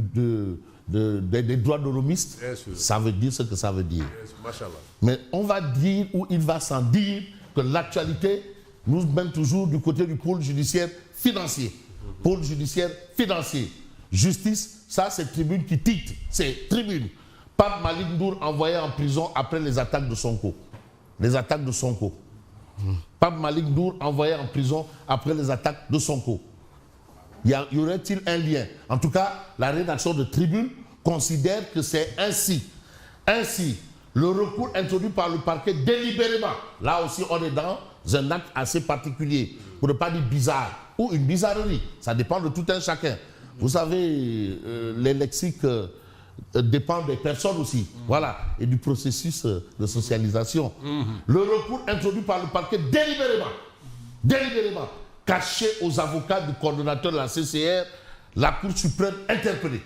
des droits de l'homiste, ça veut dire ce que ça veut dire. Mais on va dire, ou il va sans dire, que l'actualité nous mène toujours du côté du pôle judiciaire financier. Pôle judiciaire financier. Justice, ça c'est Tribune qui titre, c'est Tribune. Pape Malick Ndour envoyé en prison après les attaques de Sonko. Les attaques de Sonko. Pape Malick Ndour envoyé en prison après les attaques de Sonko. Y aurait-il un lien? En tout cas, la rédaction de Tribune considère que c'est ainsi. Ainsi, le recours introduit par le parquet délibérément, là aussi on est dans un acte assez particulier, pour ne pas dire bizarre, ou une bizarrerie, ça dépend de tout un chacun. Vous savez, les lexiques dépendent des personnes aussi, voilà, et du processus de socialisation. Le recours introduit par le parquet délibérément, caché aux avocats du coordonnateur de la CCR, la Cour suprême interpellée.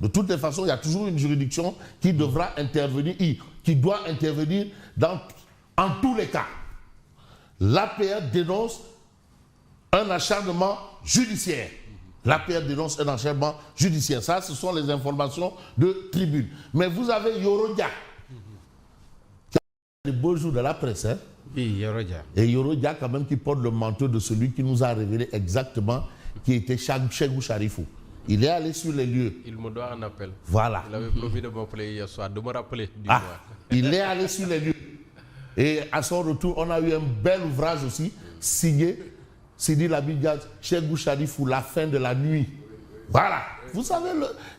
De toutes les façons, il y a toujours une juridiction qui devra intervenir, qui doit intervenir en tous les cas. L'APR dénonce un acharnement judiciaire. L'APR dénonce un acharnement judiciaire. Ça, ce sont les informations de Tribune. Mais vous avez Yorodia, qui a les beaux jours de la presse. Hein? Oui, Yorodia. Et Yorodia, quand même, qui porte le manteau de celui qui nous a révélé exactement qui était Cheikhou Charifou. Il est allé sur les lieux. Il me doit un appel. Voilà. Il avait promis de m'appeler hier soir, de me rappeler. Il est allé sur les lieux. Et à son retour, on a eu un bel ouvrage aussi, signé Sidi Labidja, Cheikhou Charifou, La fin de la nuit. Voilà. Vous savez,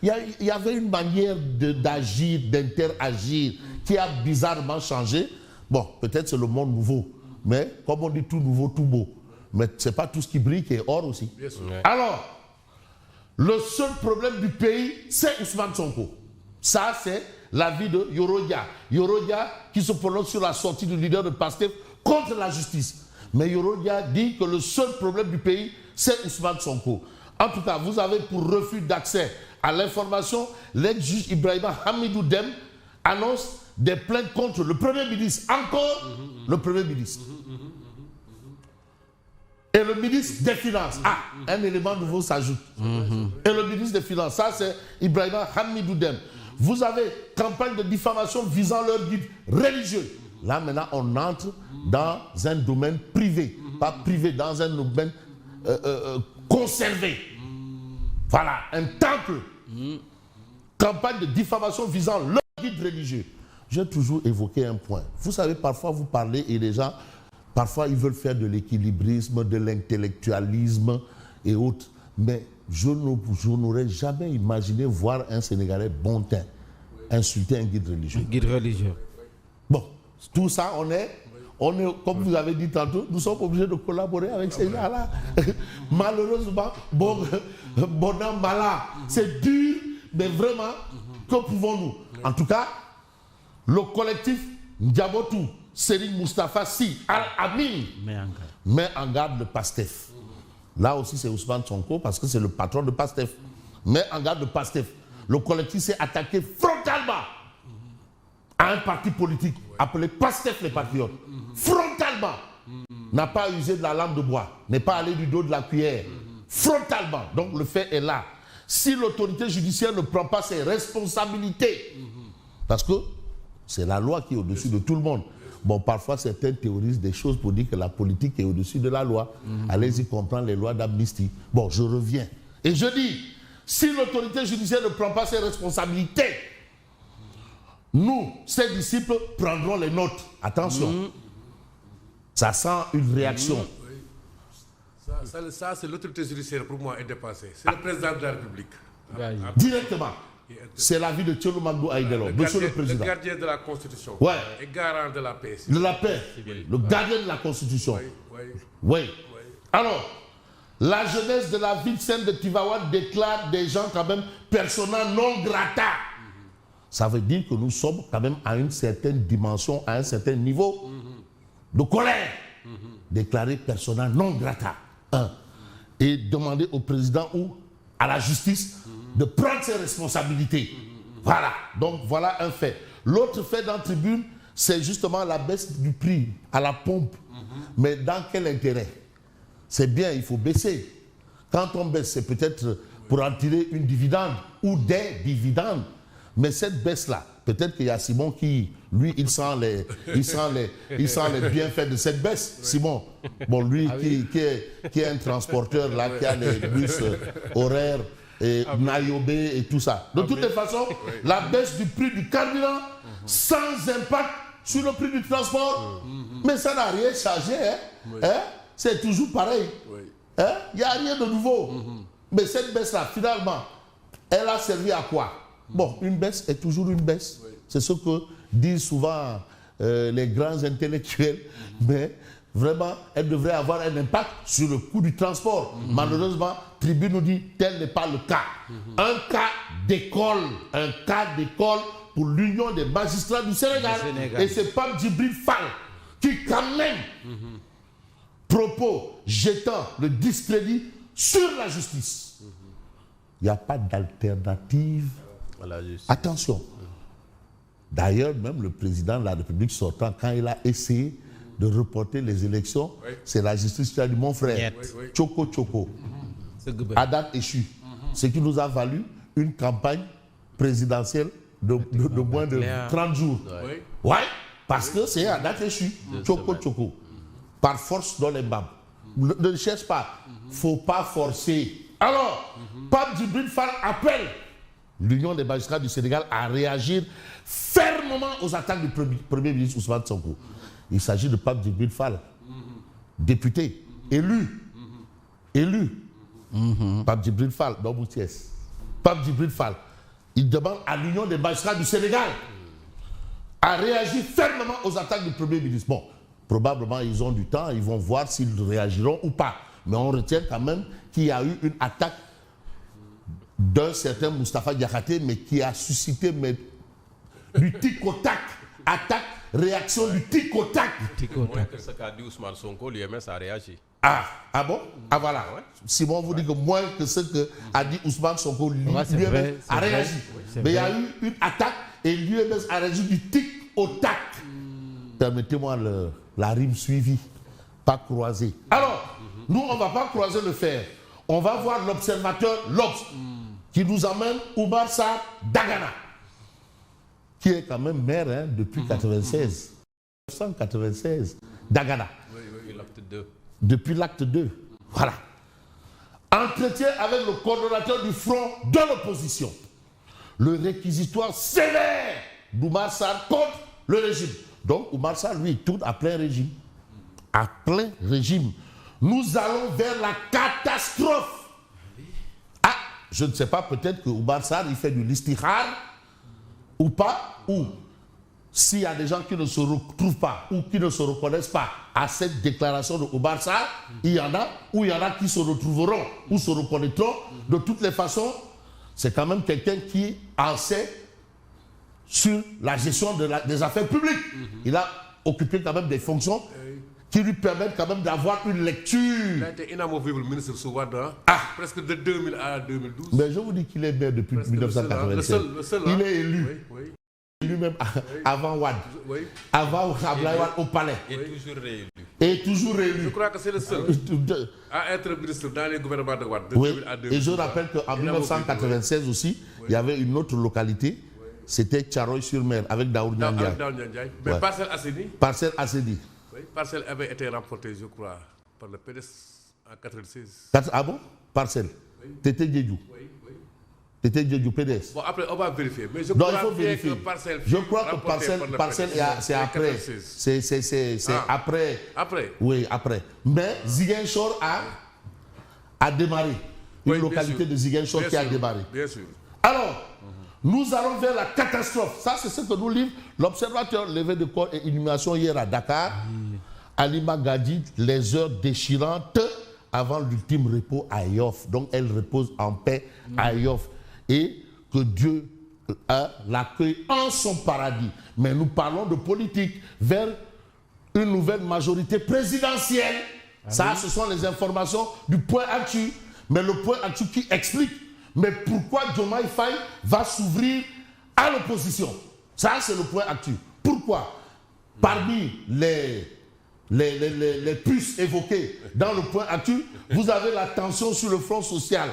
il y avait une manière d'agir, d'interagir, qui a bizarrement changé. Bon, peut-être c'est le monde nouveau. Mais comme on dit, tout nouveau, tout beau. Mais ce n'est pas tout ce qui brille qui est or aussi. Alors, le seul problème du pays, c'est Ousmane Sonko. Ça, c'est l'avis de Yorodia. Yorodia qui se prononce sur la sortie du leader de PASTEF contre la justice. Mais Yorodia dit que le seul problème du pays, c'est Ousmane Sonko. En tout cas, vous avez pour refus d'accès à l'information, l'ex-juge Ibrahima Hamidou Dem annonce des plaintes contre le Premier ministre. Encore le Premier ministre. Et le ministre des Finances. Ah, un élément nouveau s'ajoute. Et le ministre des Finances, ça c'est Ibrahima Hamidou Dem. Vous avez campagne de diffamation visant leur guide religieux. Là maintenant, on entre dans un domaine privé. Pas privé, dans un domaine conservé. Voilà, un temple. Campagne de diffamation visant leur guide religieux. J'ai toujours évoqué un point. Vous savez, parfois vous parlez et les gens... Parfois, ils veulent faire de l'équilibrisme, de l'intellectualisme et autres. Mais je n'aurais jamais imaginé voir un Sénégalais bon teint insulter un guide religieux. Guide religieux. Bon, tout ça, on est, comme vous avez dit tantôt, nous sommes obligés de collaborer avec ces gens-là. Malheureusement, bon an, malin. C'est dur, mais vraiment, que pouvons-nous? En tout cas, le collectif Ndiabotou, Serigne Moustapha Sy Al-Amin met en garde le PASTEF. Là aussi, c'est Ousmane Sonko parce que c'est le patron de PASTEF. Met en garde le PASTEF. Le collectif s'est attaqué frontalement à un parti politique appelé PASTEF les Patriotes. Frontalement. N'a pas usé de la lame de bois. N'est pas allé du dos de la cuillère. Frontalement. Donc le fait est là. Si l'autorité judiciaire ne prend pas ses responsabilités, parce que c'est la loi qui est au-dessus de tout le monde. Bon, parfois, certains théorisent des choses pour dire que la politique est au-dessus de la loi. Allez-y comprendre les lois d'amnistie. Bon, je reviens. Et je dis, si l'autorité judiciaire ne prend pas ses responsabilités, nous, ses disciples, prendrons les nôtres. Attention. Ça sent une réaction. Ça c'est l'autorité judiciaire, pour moi, est dépassée. C'est le président de la République. Directement. C'est l'avis de Thierno Mandou Aïdelo, monsieur le président. Le gardien de la Constitution. Ouais. Et garant de la paix. De la paix. Le gardien de la Constitution. Oui. Alors, la jeunesse de la ville sainte de Tivaouane déclare des gens quand même persona non grata. Ça veut dire que nous sommes quand même à une certaine dimension, à un certain niveau de colère. Déclarer persona non grata. Et demander au président ou à la justice de prendre ses responsabilités. Voilà. Donc voilà un fait. L'autre fait dans la tribune, c'est justement la baisse du prix à la pompe. Mais dans quel intérêt? C'est bien, il faut baisser. Quand on baisse, c'est peut-être pour en tirer une dividende. ou des dividendes. Mais cette baisse-là, peut-être qu'il y a Simon qui, lui, il sent les bienfaits de cette baisse. Simon, bon, lui qui est un transporteur là, qui a les bus horaires, et Nayobé et tout ça. De toutes les façons, la baisse du prix du carburant sans impact sur le prix du transport, mais ça n'a rien changé. C'est toujours pareil. Il n'y a rien de nouveau. Mais cette baisse-là, finalement, elle a servi à quoi? Bon, une baisse est toujours une baisse. C'est ce que disent souvent les grands intellectuels. Mais vraiment, elle devrait avoir un impact sur le coût du transport. Malheureusement, Tribune nous dit tel n'est pas le cas. Un cas d'école pour l'Union des magistrats du Sénégal. Et c'est Pape Djibril Fall qui, quand même, propos jetant le discrédit sur la justice. Il n'y a pas d'alternative. Attention. D'ailleurs, même le président de la République sortant, quand il a essayé de reporter les élections, c'est la justice qui a dit, mon frère, Tchoko Tchoko, à date échue. Ce qui nous a valu une campagne présidentielle de moins de 30 jours. Ouais, parce que c'est à date échue. Tchoko Tchoko. Par force dans les babs. Ne cherche pas. Il ne faut pas forcer. Alors, Pape Djibril Fall appelle l'Union des magistrats du Sénégal à réagir fermement aux attaques du Premier ministre Ousmane Sonko. Il s'agit de Pape Djibril Fall, député, élu. Pape Djibril Fall, d'Oboutiès. Pape Djibril Fall, il demande à l'Union des magistrats du Sénégal à réagir fermement aux attaques du Premier ministre. Bon, probablement ils ont du temps, ils vont voir s'ils réagiront ou pas. Mais on retient quand même qu'il y a eu une attaque d'un certain Moustapha Diakhaté, mais qui a suscité du tic-au-tac. Attaque, réaction du tic-au-tac. Moins que ce qu'a dit Ousmane Sonko, l'UMS a réagi. Ah bon? Ah voilà. Simon vous dit que moins que ce qu'a dit Ousmane Sonko, l'UMS a réagi. Mais il y a eu une attaque et l'UMS a réagi du tic-au-tac. Permettez-moi la rime suivie, pas croisée. Alors, nous, on ne va pas croiser le fer. On va voir l'observateur L'Obs qui nous amène Oumar Sarr Dagana, qui est quand même maire depuis 1996. 1996, Dagana. Oui, l'acte 2. Depuis l'acte 2. Voilà. Entretien avec le coordonnateur du front de l'opposition. Le réquisitoire sévère d'Oumar Sarr contre le régime. Donc Oumar Sarr, lui, il tourne à plein régime. À plein régime. Nous allons vers la catastrophe. Ah, je ne sais pas, peut-être que Oumar Sarr, il fait du listihar ou pas, ou s'il y a des gens qui ne se retrouvent pas ou qui ne se reconnaissent pas à cette déclaration de Oumar Sarr, il y en a, ou il y en a qui se retrouveront ou se reconnaîtront. De toutes les façons, c'est quand même quelqu'un qui en sait sur la gestion des affaires publiques. Il a occupé quand même des fonctions qui lui permettent quand même d'avoir une lecture. Il a été inamovible ministre sous Wade, presque de 2000 à 2012. Mais je vous dis qu'il est maire depuis 1996. Le seul, il est élu. Oui. Lui-même avant Wade. Oui. Avant Abdoulaye Wade au palais. Et toujours réélu. Je crois que c'est le seul à être ministre dans les gouvernements de Wade. De oui. 2000 à 2012. Et je rappelle qu'en 1996 aussi, il y avait une autre localité. C'était Thiaroye-sur-Mer avec Daoud Ndiaye. Mais Parcelles Assainies. Parcelles Assainies. Oui, Parcelles avait été remportée, je crois, par le PDS en 1996. Ah bon? Parcelles. Tété Diédhiou. Tété Diédhiou, PDS. Bon, après, on va vérifier. Mais je non, crois il faut vérifier. Que Parcelles. Je crois que Parcelles, c'est après. C'est après. Après. Oui, après. Mais Ziguinchor a démarré. Une localité de Ziguinchor qui a démarré. Bien sûr. Alors, nous allons vers la catastrophe. Ça, c'est ce que nous livre l'observateur levé de corps et inhumation hier à Dakar. Alima Gadi, les heures déchirantes avant l'ultime repos à Yoff. Donc, elle repose en paix à Yoff. Et que Dieu l'accueille en son paradis. Mais nous parlons de politique vers une nouvelle majorité présidentielle. Ça, ce sont les informations du point actu. Mais le point actu qui explique. Mais pourquoi Diomaye Faye va s'ouvrir à l'opposition? Ça, c'est le point actu. Pourquoi? Parmi les puces évoquées dans le point actu, vous avez la tension sur le front social.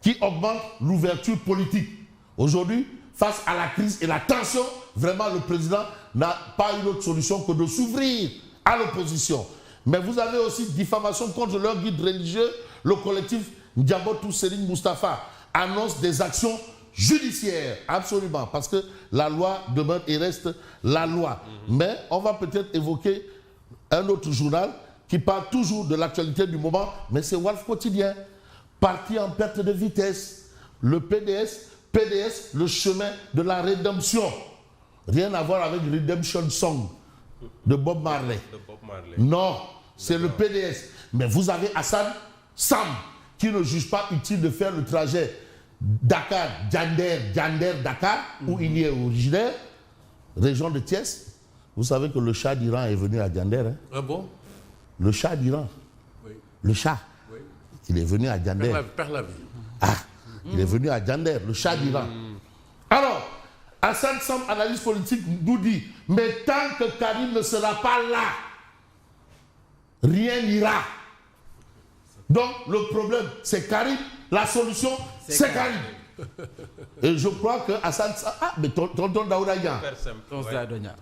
qui augmente l'ouverture politique. Aujourd'hui, face à la crise et la tension, vraiment le président n'a pas une autre solution que de s'ouvrir à l'opposition. Mais vous avez aussi diffamation contre leur guide religieux. Le collectif Ndiabotou Serigne Moustapha annonce des actions judiciaires, absolument, parce que la loi demeure et reste la loi. Mais on va peut-être évoquer un autre journal qui parle toujours de l'actualité du moment, mais c'est Walf Quotidien. Parti en perte de vitesse, le PDS, le chemin de la rédemption. Rien à voir avec Redemption Song de Bob Marley. Non, c'est le PDS. Mais vous avez Hassan Sam, qui ne juge pas utile de faire le trajet Dakar, Dakar, où il y est originaire, région de Thiès. Vous savez que le Shah d'Iran est venu à Djander. Hein? Ah bon? Le Shah d'Iran. Oui. Le Shah. Oui. Il est venu à Djander. Père la vie. Ah, il est venu à Djander, le Shah d'Iran. Alors, Hassan Sam, analyse politique, nous dit, mais tant que Karim ne sera pas là, rien n'ira. Donc, le problème, c'est Karim. La solution, c'est Karim. Et je crois que Hassan Sam... Ah, mais tonton Daouda Niang.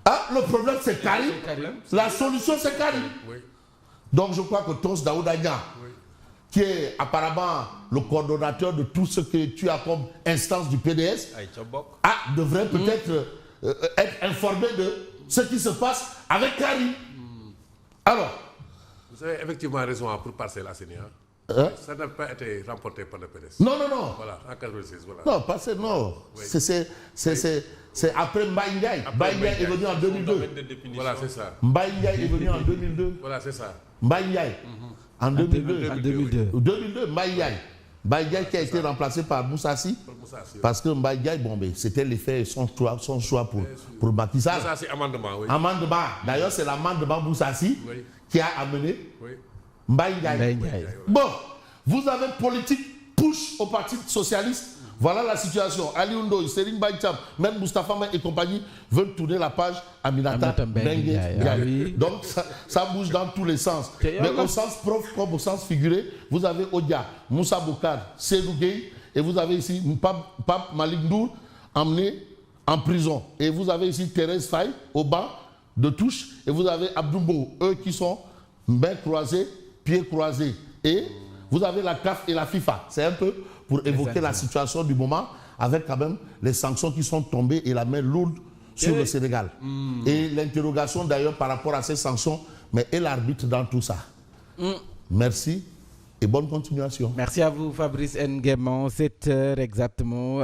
Ah, le problème, c'est Karim. La solution, c'est Karim. Oui. Donc, je crois que Tons Daouda Niang, qui est apparemment le coordonnateur de tout ce que tu as comme instance du PDS, devrait peut-être être informé de ce qui se passe avec Karim. Alors, vous avez effectivement raison pour passer la CENI. Ça n'a pas été remporté par le PDS. Non, non, non. Voilà, en 1996. Voilà. Non, parce que non. Oui. C'est après Mbaye Ndiaye. Mbaye Ndiaye est venu en 2002. Voilà, c'est ça. Mbaye Ndiaye est venu en 2002. Voilà, c'est ça. Mbaye Ndiaye. En 2002. 2002. Mbaye Ndiaye. Mbaye Ndiaye qui a été remplacé par Moussassi. Parce que Mbaye Ndiaye, bon, c'était l'effet, son choix pour Macky Sall. Moussassi, amendement, oui. Amendement. D'ailleurs, c'est l'amendement Moussassi qui a amené Mbaye Ndiaye. Bon, vous avez politique push au Parti Socialiste. Voilà la situation. Ali Oundoy, Serigne Baïcham, même Moustapha et compagnie veulent tourner la page Aminata Mbengue. Donc ça bouge dans tous les sens. Mais au sens propre comme au sens figuré, vous avez Odia, Moussa Boukar, Seydou Gueye, et vous avez ici Pape Malik Ndour emmené en prison. Et vous avez ici Thérèse Faye au banc de touche. Et vous avez Abdoumbo, eux qui sont mains croisées, pieds croisés. Et vous avez la CAF et la FIFA. C'est un peu pour évoquer la situation du moment, avec quand même les sanctions qui sont tombées et la main lourde sur le Sénégal. Et l'interrogation d'ailleurs par rapport à ces sanctions, mais est l'arbitre dans tout ça. Merci et bonne continuation. Merci à vous Fabrice Nguema, 7 heures exactement.